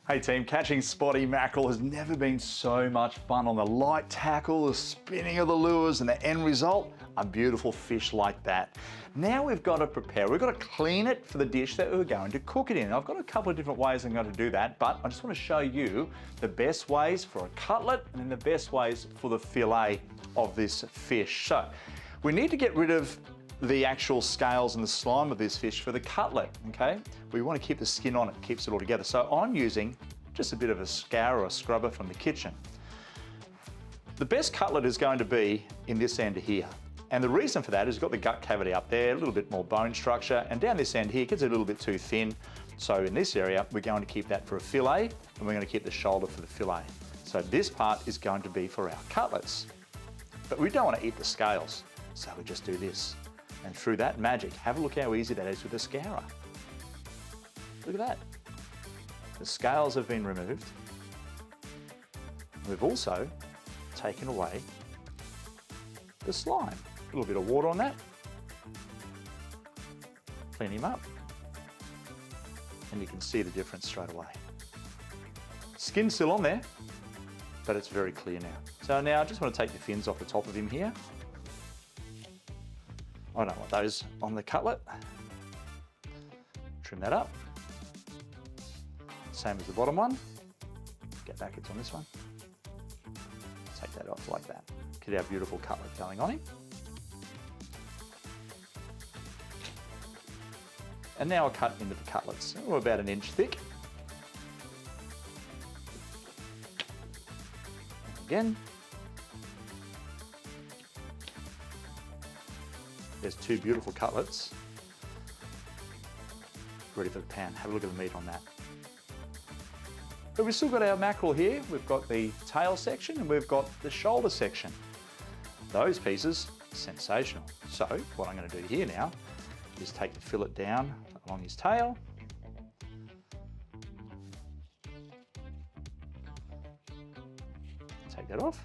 Hey team, catching spotty mackerel has never been so much fun. On the light tackle, the spinning of the lures, and the end result, a beautiful fish like that. Now we've got to prepare, we've got to clean it for the dish that we're going to cook it in. I've got a couple of different ways I'm going to do that, but I just want to show you the best ways for a cutlet and then the best ways for the fillet of this fish. So we need to get rid of the actual scales and the slime of this fish for the cutlet, okay? We want to keep the skin on it, keeps it all together. So I'm using just a bit of a scour or a scrubber from the kitchen. The best cutlet is going to be in this end here. And the reason for that is you've got the gut cavity up there, a little bit more bone structure, and down this end here it gets a little bit too thin. So in this area, we're going to keep that for a fillet, and we're going to keep the shoulder for the fillet. So this part is going to be for our cutlets. But we don't want to eat the scales, so we just do this. And through that magic, have a look how easy that is with a scourer. Look at that. The scales have been removed. We've also taken away the slime. A little bit of water on that. Clean him up. And you can see the difference straight away. Skin's still on there, but it's very clear now. So now I just want to take the fins off the top of him here. I don't want those on the cutlet. Trim that up. Same as the bottom one. Get backwards on this one. Take that off like that. Get our beautiful cutlet going on him. And now I'll cut into the cutlets. We're about 1 inch thick. Again. There's 2 beautiful cutlets ready for the pan. Have a look at the meat on that. But we've still got our mackerel here. We've got the tail section and we've got the shoulder section. Those pieces, sensational. So what I'm going to do here now is take the fillet down along his tail. Take that off.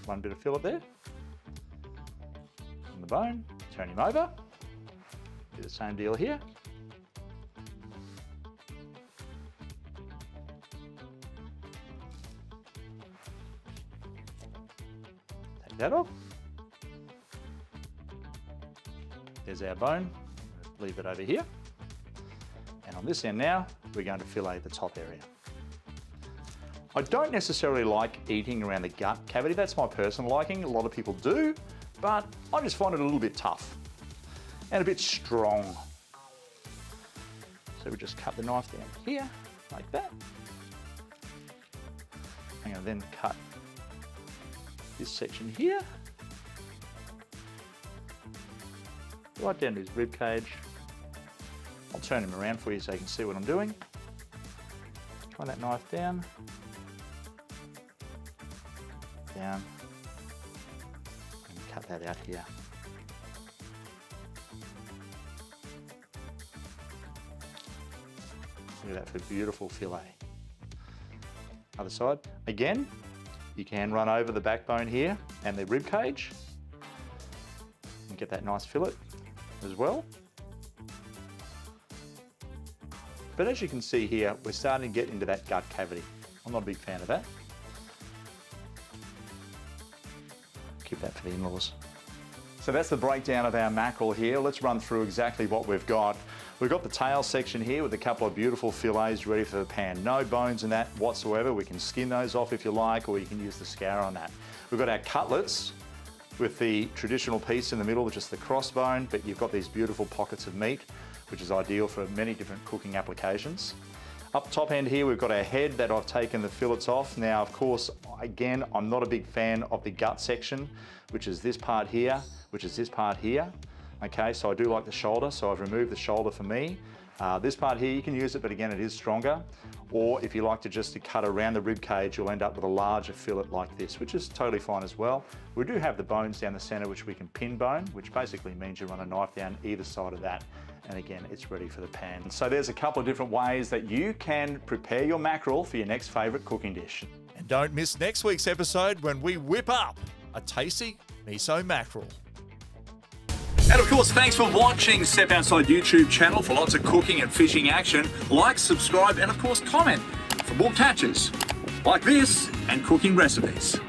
One bit of fillet there. On the bone, turn him over. Do the same deal here. Take that off. There's our bone. Leave it over here. And on this end now, we're going to fillet the top area. I don't necessarily like eating around the gut cavity. That's my personal liking. A lot of people do, but I just find it a little bit tough and a bit strong. So we just cut the knife down here, like that. I'm going to then cut this section here, right down to his rib cage. I'll turn him around for you so you can see what I'm doing. Run that knife down. Down and cut that out here. Look at that for beautiful fillet. Other side. Again, you can run over the backbone here and the rib cage and get that nice fillet as well. But as you can see here, we're starting to get into that gut cavity. I'm not a big fan of that. Keep that for the in-laws. So that's the breakdown of our mackerel here. Let's run through exactly what we've got. We've got the tail section here with a couple of beautiful fillets ready for the pan. No bones in that whatsoever. We can skin those off if you like, or you can use the scour on that. We've got our cutlets with the traditional piece in the middle, just the crossbone, but you've got these beautiful pockets of meat, which is ideal for many different cooking applications. Up top end here, we've got our head that I've taken the fillets off. Now, of course, again, I'm not a big fan of the gut section, which is this part here, which is this part here. Okay, so I do like the shoulder, so I've removed the shoulder for me. This part here, you can use it, but again, it is stronger. Or if you like to just cut around the rib cage, you'll end up with a larger fillet like this, which is totally fine as well. We do have the bones down the center, which we can pin bone, which basically means you run a knife down either side of that. And again, it's ready for the pan. So there's a couple of different ways that you can prepare your mackerel for your next favorite cooking dish. And don't miss next week's episode when we whip up a tasty miso mackerel. And of course, thanks for watching Step Outside YouTube channel for lots of cooking and fishing action. Like, subscribe, and of course comment for more catches like this and cooking recipes.